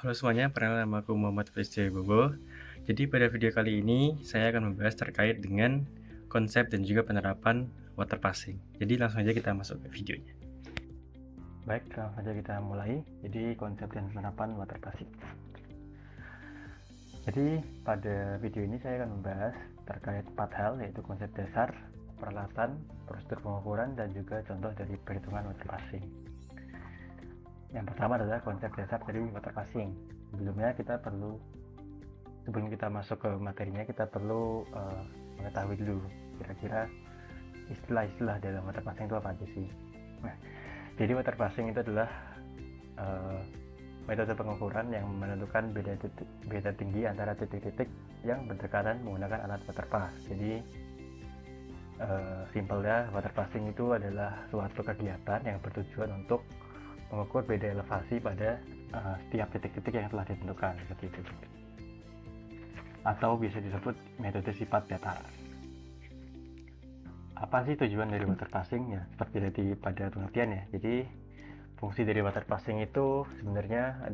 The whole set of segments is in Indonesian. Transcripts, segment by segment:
Halo semuanya, perkenalkan nama aku Muhammad Faiz Bobo. Jadi pada video kali ini saya akan membahas terkait dengan konsep dan juga penerapan water passing. Jadi langsung aja kita masuk ke videonya. Baik, langsung saja kita mulai. Jadi konsep dan penerapan water passing. Jadi pada video ini saya akan membahas terkait 4 hal, yaitu konsep dasar, peralatan, prosedur pengukuran, dan juga contoh dari perhitungan water passing. Yang pertama adalah konsep dasar dari water passing. Sebelum kita masuk ke materinya, kita perlu mengetahui dulu kira-kira istilah-istilah dalam water passing itu apa aja sih. Nah, jadi water passing itu adalah metode pengukuran yang menentukan beda tinggi antara titik-titik yang berdekatan menggunakan alat water pass. Jadi simpelnya water passing itu adalah suatu kegiatan yang bertujuan untuk mengukur beda elevasi pada setiap titik-titik yang telah ditentukan, seperti itu. Atau bisa disebut metode sifat datar. Apa sih tujuan dari water passing? Ya, seperti pada pengertian ya. Jadi fungsi dari water passing itu sebenarnya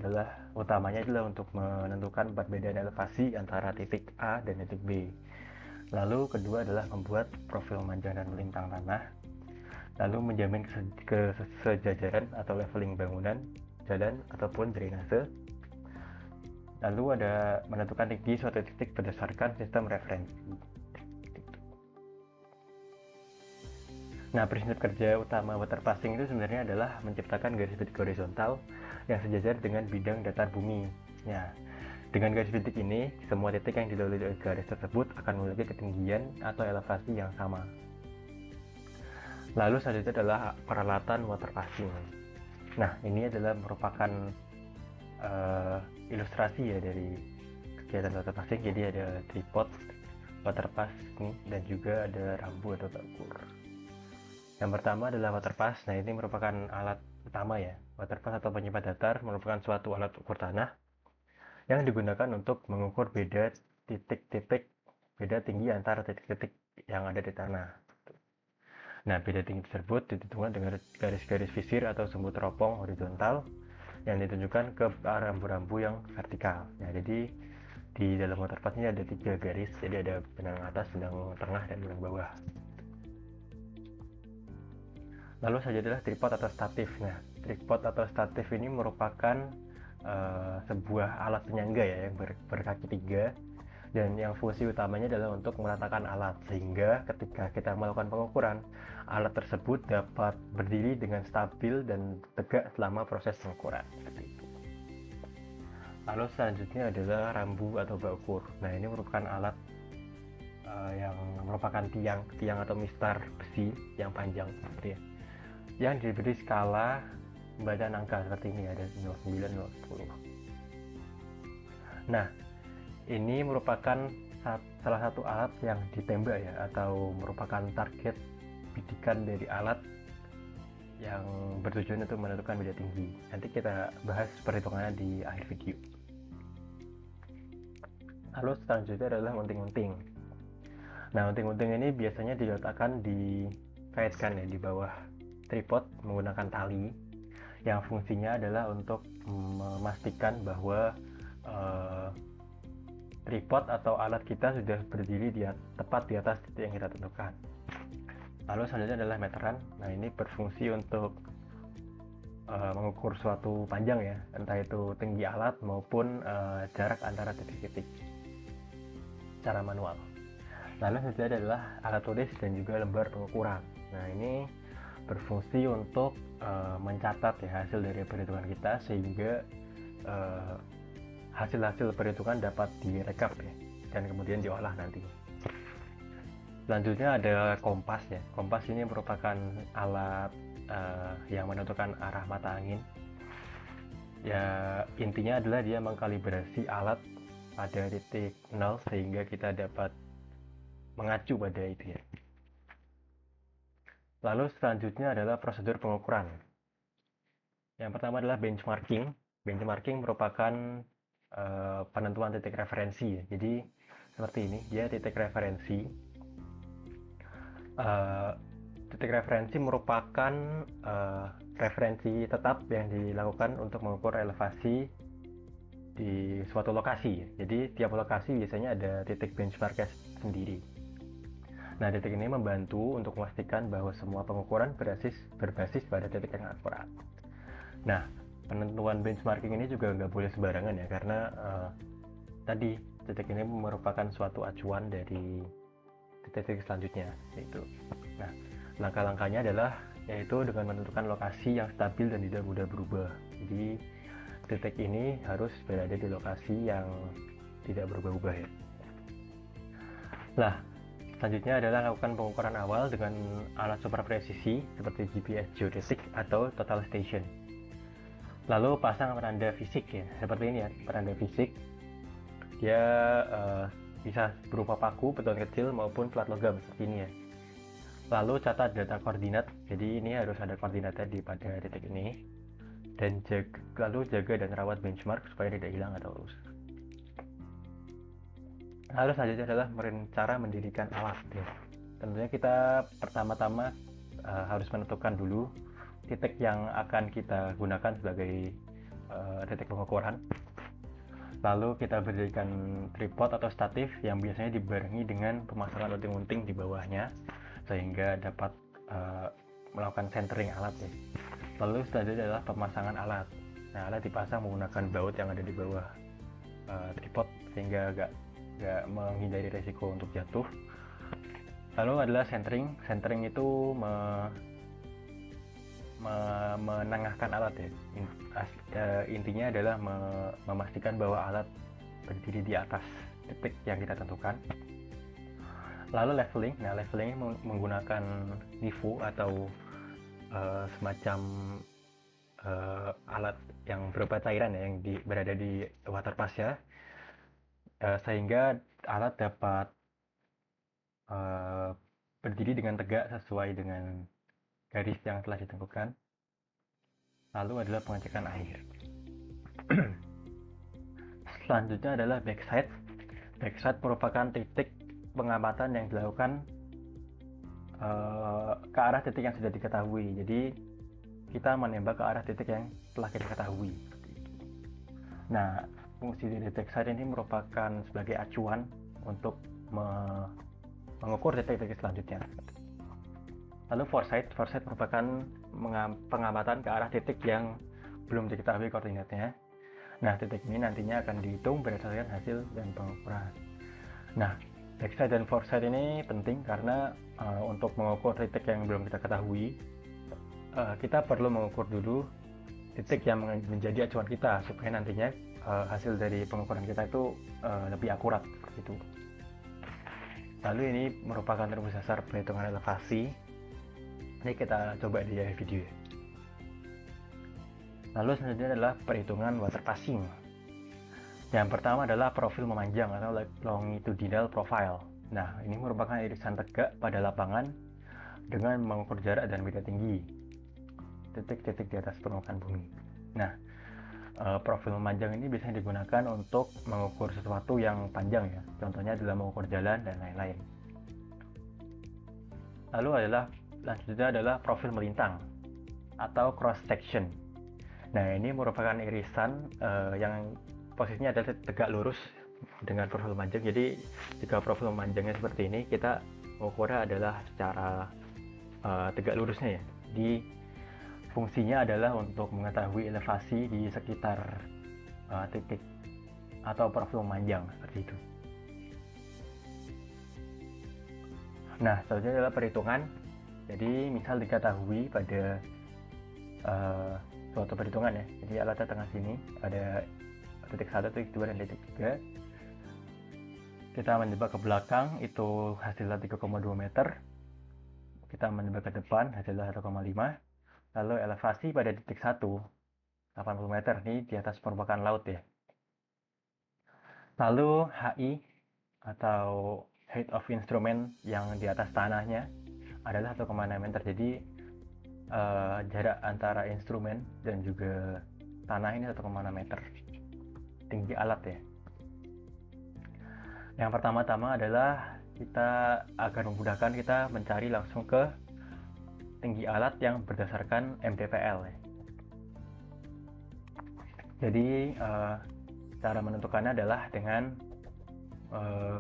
utamanya adalah untuk menentukan perbedaan elevasi antara titik A dan titik B. Lalu kedua adalah membuat profil manjang dan melintang tanah. Lalu menjamin kesejajaran atau leveling bangunan, jalan ataupun drainase. Lalu ada menentukan tinggi suatu titik berdasarkan sistem referensi. Nah, prinsip kerja utama water passing itu sebenarnya adalah menciptakan garis titik horizontal yang sejajar dengan bidang datar bumi. Ya, dengan garis titik ini, semua titik yang dilalui oleh garis tersebut akan memiliki ketinggian atau elevasi yang sama. Lalu selanjutnya adalah peralatan water passing. Nah, ini adalah merupakan ilustrasi ya dari kegiatan water passing. Jadi ada tripod, water pass nih, dan juga ada rambu atau bakur. Yang pertama adalah water pass. Nah, ini merupakan alat utama ya. Water pass atau penyimpan datar merupakan suatu alat ukur tanah yang digunakan untuk mengukur beda tinggi antara titik-titik yang ada di tanah. Nah, beda tinggi tersebut ditentukan dengan garis-garis visir atau sumbu teropong horizontal yang ditunjukkan ke rambu-rambu yang vertikal. Nah, jadi di dalam water pass ini ada 3 garis, jadi ada benang atas, benang tengah, dan benang bawah. Lalu saja adalah tripod atau statif. Nah, tripod atau statif ini merupakan sebuah alat penyangga ya yang berkaki 3, dan yang fungsi utamanya adalah untuk meratakan alat, sehingga ketika kita melakukan pengukuran, alat tersebut dapat berdiri dengan stabil dan tegak selama proses pengukuran. Seperti itu. Lalu selanjutnya adalah rambu atau bakur. Nah, ini merupakan alat yang merupakan tiang atau mistar besi yang panjang, seperti ya, yang diberi skala badan angka seperti ini, ada 09, 010. Nah, ini merupakan salah satu alat yang ditembak ya, atau merupakan target bidikan dari alat yang bertujuan untuk menentukan beda tinggi. Nanti kita bahas perhitungannya di akhir video. Lalu selanjutnya adalah unting-unting. Nah, unting-unting ini biasanya dikaitkan ya di bawah tripod menggunakan tali, yang fungsinya adalah untuk memastikan bahwa tripod atau alat kita sudah berdiri tepat di atas titik yang kita tentukan. Lalu selanjutnya adalah meteran. Nah, ini berfungsi untuk mengukur suatu panjang ya, entah itu tinggi alat maupun jarak antara titik-titik secara manual. Lalu selanjutnya adalah alat tulis dan juga lembar pengukuran. Nah, ini berfungsi untuk mencatat ya hasil dari perhitungan kita, sehingga hasil-hasil perhitungan dapat direkap ya, dan kemudian diolah nanti. Selanjutnya ada kompas ya. Kompas ini merupakan alat yang menentukan arah mata angin. Ya, intinya adalah dia mengkalibrasi alat pada titik 0 sehingga kita dapat mengacu pada itu ya. Lalu selanjutnya adalah prosedur pengukuran. Yang pertama adalah benchmarking. Benchmarking merupakan penentuan titik referensi ya. Jadi seperti ini, dia titik referensi. Titik referensi merupakan referensi tetap yang dilakukan untuk mengukur elevasi di suatu lokasi. Jadi tiap lokasi biasanya ada titik benchmarknya sendiri. Nah, titik ini membantu untuk memastikan bahwa semua pengukuran berbasis pada titik yang akurat. Nah, penentuan benchmarking ini juga nggak boleh sembarangan ya, karena tadi titik ini merupakan suatu acuan dari titik selanjutnya. Nah, langkah-langkahnya adalah yaitu dengan menentukan lokasi yang stabil dan tidak mudah berubah. Jadi titik ini harus berada di lokasi yang tidak berubah-ubah ya. Nah, selanjutnya adalah lakukan pengukuran awal dengan alat super presisi seperti GPS geodetik atau total station. Lalu pasang penanda fisik ya, seperti ini ya, penanda fisik. Dia bisa berupa paku, beton kecil maupun plat logam seperti ini ya. Lalu catat data koordinat, jadi ini harus ada koordinatnya pada titik ini. Dan lalu jaga dan rawat benchmark supaya tidak hilang atau rusak. Lalu selanjutnya adalah cara mendirikan alat ya. Tentunya kita pertama-tama harus menentukan dulu titik yang akan kita gunakan sebagai titik pengukuran. Lalu kita berdirikan tripod atau statif yang biasanya dibarengi dengan pemasangan unting-unting di bawahnya sehingga dapat melakukan centering alat ya. Lalu selanjutnya adalah pemasangan alat. Nah, alat dipasang menggunakan baut yang ada di bawah tripod sehingga agak menghindari resiko untuk jatuh. Lalu adalah centering. Centering itu menengahkan alat ya. Intinya adalah memastikan bahwa alat berdiri di atas titik yang kita tentukan. Lalu leveling. Nah, leveling menggunakan NIVO atau semacam alat yang berupa cairan ya, yang berada di water pass ya. Sehingga alat dapat berdiri dengan tegak sesuai dengan garis yang telah ditentukan. Lalu adalah pengecekan air. Selanjutnya adalah backside. Backside merupakan titik pengamatan yang dilakukan ke arah titik yang sudah diketahui. Jadi kita menembak ke arah titik yang telah kita ketahui. Nah, fungsi dari backside ini merupakan sebagai acuan untuk mengukur titik-titik selanjutnya. Lalu foresight merupakan pengamatan ke arah titik yang belum diketahui koordinatnya. Nah, titik ini nantinya akan dihitung berdasarkan hasil dan pengukuran. Nah, backside dan foresight ini penting karena untuk mengukur titik yang belum kita ketahui, kita perlu mengukur dulu titik yang menjadi acuan kita supaya nantinya hasil dari pengukuran kita itu lebih akurat gitu. Lalu ini merupakan rumus dasar perhitungan elevasi. Ini kita coba di video. Lalu selanjutnya adalah perhitungan water passing. Yang pertama adalah profil memanjang atau longitudinal profile. Nah, ini merupakan irisan tegak pada lapangan dengan mengukur jarak dan beda tinggi titik-titik di atas permukaan bumi. Nah, profil memanjang ini biasanya digunakan untuk mengukur sesuatu yang panjang ya. Contohnya adalah mengukur jalan dan lain-lain. Lalu selanjutnya adalah profil melintang atau cross section. Nah, ini merupakan irisan yang posisinya adalah tegak lurus dengan profil memanjang. Jadi jika profil memanjangnya seperti ini, kita mengukurnya adalah secara tegak lurusnya ya. Di fungsinya adalah untuk mengetahui elevasi di sekitar titik atau profil memanjang seperti itu. Nah, selanjutnya adalah perhitungan. Jadi misal diketahui pada suatu perhitungan ya. Jadi alatnya tengah sini ada titik 1, titik 2, dan titik 3. Kita menjebak ke belakang, itu hasilnya 3,2 meter. Kita menjebak ke depan, hasilnya 1,5. Lalu elevasi pada titik 1, 80 meter. Ini di atas permukaan laut ya. Lalu HI atau height of instrument yang di atas tanahnya adalah 1,6 meter. Jadi jarak antara instrumen dan juga tanah ini 1,6 meter tinggi alat ya. Yang pertama-tama adalah kita agar memudahkan, kita mencari langsung ke tinggi alat yang berdasarkan MTPL ya. Jadi Cara menentukannya adalah dengan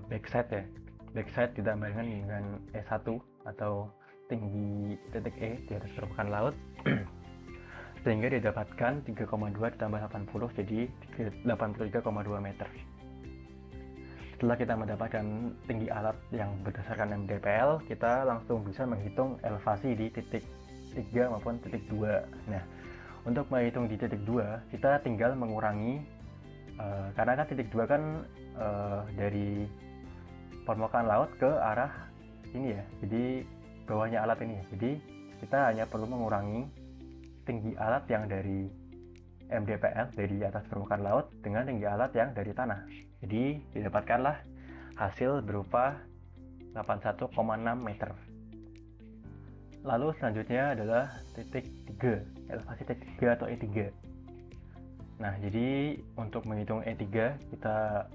backside ya. Backside ditambahkan dengan E1 atau tinggi titik E di atas permukaan laut sehingga didapatkan 3,2 ditambah 80 jadi 83,2 meter. Setelah kita mendapatkan tinggi alat yang berdasarkan MDPL, kita langsung bisa menghitung elevasi di titik 3 maupun titik 2. Nah, untuk menghitung di titik 2, kita tinggal mengurangi karena kan titik 2 kan dari permukaan laut ke arah ini ya, jadi bawahnya alat ini ya. Jadi kita hanya perlu mengurangi tinggi alat yang dari MDPL dari atas permukaan laut dengan tinggi alat yang dari tanah. Jadi didapatkanlah hasil berupa 81,6 meter. Lalu selanjutnya adalah titik 3, elevasi titik 3 atau E3. Nah, jadi untuk menghitung E3 kita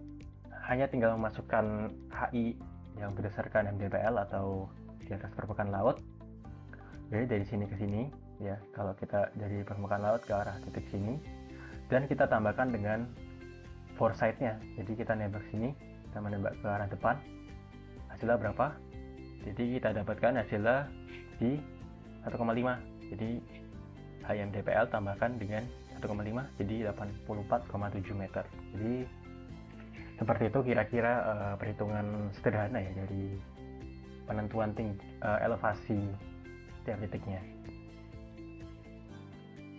hanya tinggal memasukkan HI yang berdasarkan MDPL atau di atas permukaan laut. Jadi dari sini ke sini ya, kalau kita dari permukaan laut ke arah titik sini, dan kita tambahkan dengan foresight-nya. Jadi kita nembak sini, kita menembak ke arah depan, hasilnya berapa? Jadi kita dapatkan hasilnya di 1,5. Jadi HMDPL tambahkan dengan 1,5 jadi 84,7 meter. Jadi seperti itu kira-kira perhitungan sederhana ya dari penentuan elevasi tiap titiknya.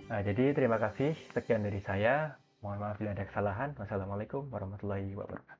Nah, jadi terima kasih, sekian dari saya. Mohon maaf bila ada kesalahan. Wassalamualaikum warahmatullahi wabarakatuh.